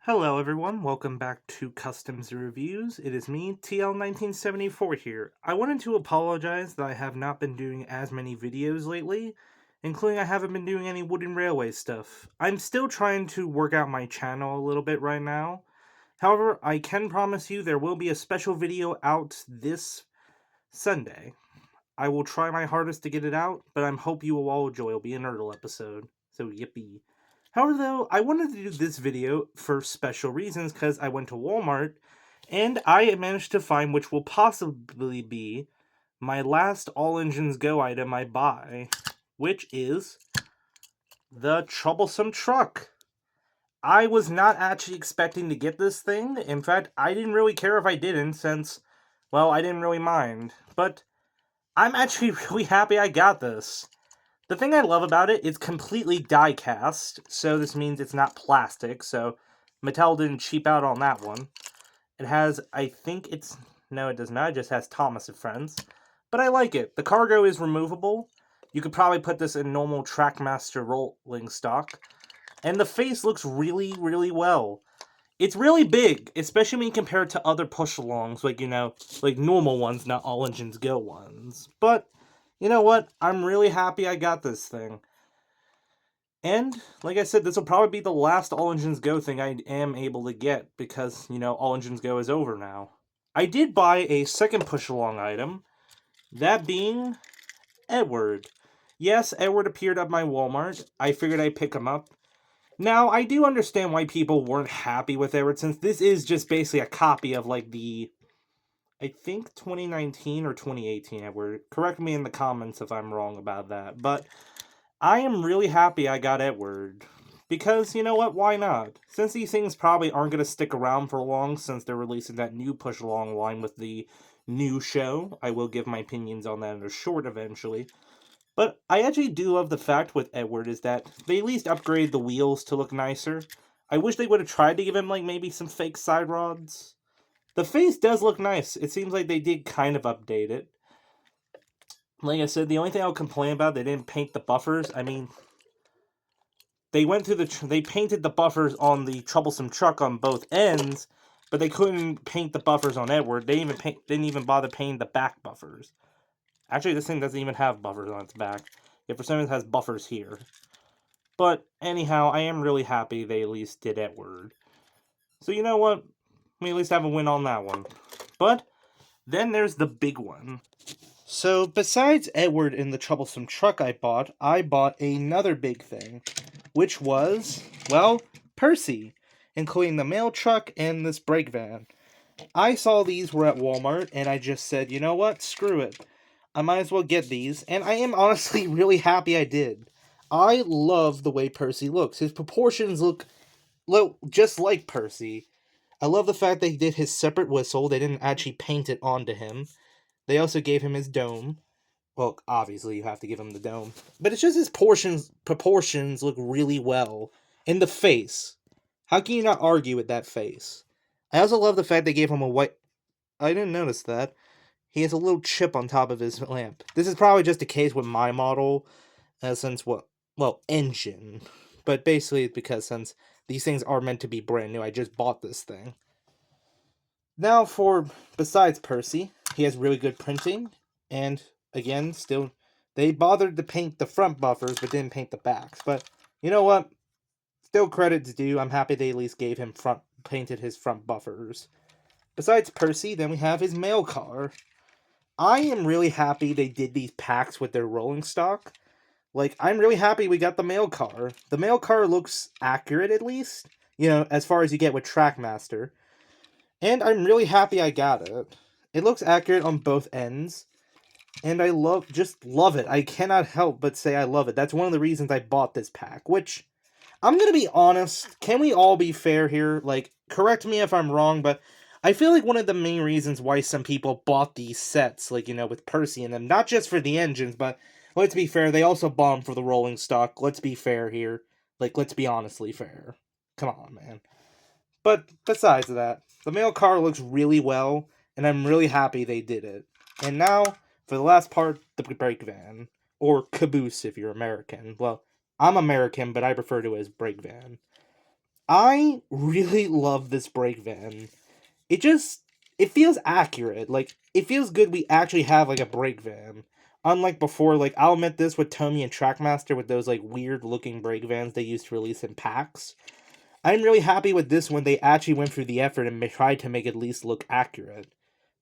Hello everyone, welcome back to Customs Reviews. It is me, TL1974 here. I wanted to apologize that I have not been doing as many videos lately, including I haven't been doing any Wooden Railway stuff. I'm still trying to work out my channel a little bit right now. However, I can promise you there will be a special video out this Sunday. I will try my hardest to get it out, but I hope you will all enjoy. It'll be an Erdl episode, so yippee. However, though, I wanted to do this video for special reasons because I went to Walmart and I managed to find which will possibly be my last All Engines Go item I buy, which is the Troublesome Truck. I was not actually expecting to get this thing. In fact, I didn't really care if I didn't since, well, I didn't really mind. But I'm actually really happy I got this. The thing I love about it, it's completely die cast, so this means it's not plastic, so Mattel didn't cheap out on that one. It has, I think it's, no it does not, it just has Thomas and Friends. But I like it. The cargo is removable. You could probably put this in normal Trackmaster rolling stock. And the face looks really, really well. It's really big, especially when you compare it to other push-alongs, like normal ones, not All Engines Go ones. But, you know what? I'm really happy I got this thing. And, like I said, this will probably be the last All Engines Go thing I am able to get, because, All Engines Go is over now. I did buy a second push-along item, that being Edward. Yes, Edward appeared at my Walmart. I figured I'd pick him up. Now, I do understand why people weren't happy with Edward, since this is just basically a copy of, I think 2019 or 2018 Edward. Correct me in the comments if I'm wrong about that. But I am really happy I got Edward. Because, you know what, why not? Since these things probably aren't going to stick around for long, since they're releasing that new push-along line with the new show. I will give my opinions on that in a short eventually. But I actually do love the fact with Edward is that they at least upgrade the wheels to look nicer. I wish they would have tried to give him, maybe some fake side rods. The face does look nice. It seems like they did kind of update it. Like I said, the only thing I'll complain about, they didn't paint the buffers. I mean, they went through they painted the buffers on the Troublesome Truck on both ends, but they couldn't paint the buffers on Edward. They didn't even bother painting the back buffers. Actually, this thing doesn't even have buffers on its back. It for some reason has buffers here. But anyhow, I am really happy they at least did Edward. So you know what? We at least have a win on that one. But then there's the big one. So besides Edward and the Troublesome Truck I bought another big thing, which was, well, Percy, including the mail truck and this brake van. I saw these were at Walmart, and I just said, you know what? Screw it. I might as well get these, and I am honestly really happy I did. I love the way Percy looks. His proportions look just like Percy. I love the fact they did his separate whistle. They didn't actually paint it onto him. They also gave him his dome. Well, obviously you have to give him the dome. But it's just his proportions look really well. In the face. How can you not argue with that face? I also love the fact they gave him a white... I didn't notice that. He has a little chip on top of his lamp. This is probably just a case with my model, since engine. But basically, it's because since these things are meant to be brand new, I just bought this thing. Now, besides Percy, he has really good printing, and again, still, they bothered to paint the front buffers, but didn't paint the backs. But you know what? Still credit's due. I'm happy they at least painted his front buffers. Besides Percy, then we have his mail car. I am really happy they did these packs with their rolling stock. I'm really happy we got the mail car. The mail car looks accurate, at least. As far as you get with Trackmaster. And I'm really happy I got it. It looks accurate on both ends. And I just love it. I cannot help but say I love it. That's one of the reasons I bought this pack. Which, I'm gonna be honest, can we all be fair here? Correct me if I'm wrong, but I feel like one of the main reasons why some people bought these sets, with Percy in them, not just for the engines, but let's be fair, they also bought them for the rolling stock. Let's be fair here. Let's be honestly fair. Come on, man. But besides that, the mail car looks really well, and I'm really happy they did it. And now, for the last part, the brake van. Or caboose if you're American. Well, I'm American, but I prefer to as brake van. I really love this brake van. It feels accurate. Like, it feels good we actually have, like, a brake van. Unlike before, like, I'll admit this with Tomy and Trackmaster with those, like, weird-looking brake vans they used to release in packs. I'm really happy with this one they actually went through the effort and tried to make it at least look accurate.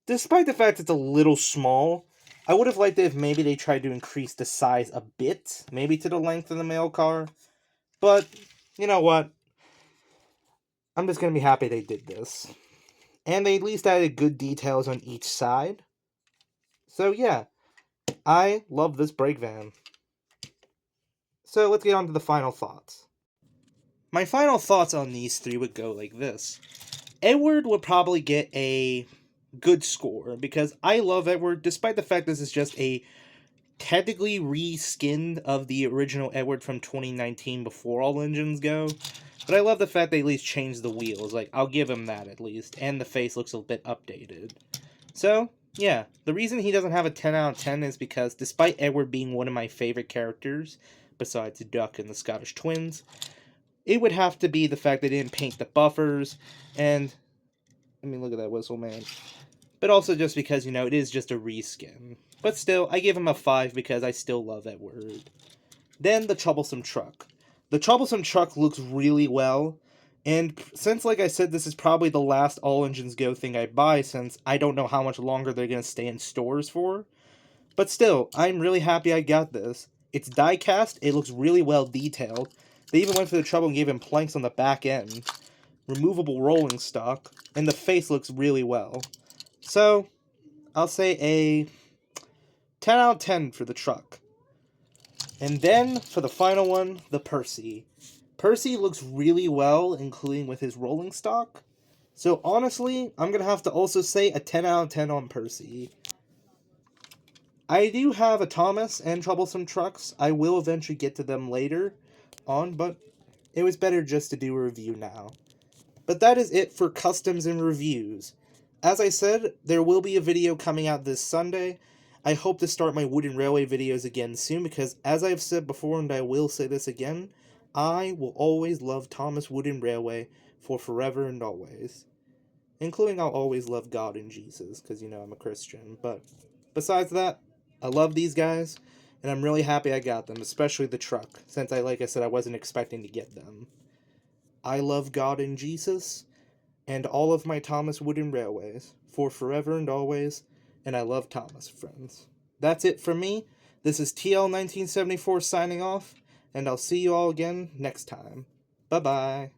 Despite the fact it's a little small, I would have liked it if maybe they tried to increase the size a bit, maybe to the length of the mail car. But, you know what? I'm just gonna be happy they did this. And they at least added good details on each side. So yeah, I love this brake van. So let's get on to the final thoughts. My final thoughts on these three would go like this. Edward would probably get a good score because I love Edward, despite the fact this is just a technically reskinned of the original Edward from 2019 before all engines go. But I love the fact they at least changed the wheels. Like, I'll give him that at least. And the face looks a bit updated. So, yeah. The reason he doesn't have a 10 out of 10 is because despite Edward being one of my favorite characters, besides Duck and the Scottish Twins, it would have to be the fact they didn't paint the buffers. And, I mean, look at that whistle, man. But also just because, you know, it is just a reskin. But still, I give him a 5 because I still love Edward. Then the Troublesome Truck. The Troublesome Truck looks really well, and since, like I said, this is probably the last All Engines Go thing I buy, since I don't know how much longer they're going to stay in stores for. But still, I'm really happy I got this. It's die-cast, it looks really well detailed. They even went through the trouble and gave him planks on the back end. Removable rolling stock, and the face looks really well. So, I'll say a 10 out of 10 for the truck. And then, for the final one, the Percy. Percy looks really well, including with his rolling stock. So honestly, I'm going to have to also say a 10 out of 10 on Percy. I do have a Thomas and Troublesome Trucks. I will eventually get to them later on, but it was better just to do a review now. But that is it for customs and reviews. As I said, there will be a video coming out this Sunday. I hope to start my Wooden Railway videos again soon because, as I've said before and I will say this again, I will always love Thomas Wooden Railway for forever and always. Including I'll always love God and Jesus because, you know, I'm a Christian. But besides that, I love these guys and I'm really happy I got them, especially the truck, since like I said, I wasn't expecting to get them. I love God and Jesus and all of my Thomas Wooden Railways for forever and always, and I love Thomas, friends. That's it from me. This is TL1974 signing off, and I'll see you all again next time. Bye-bye.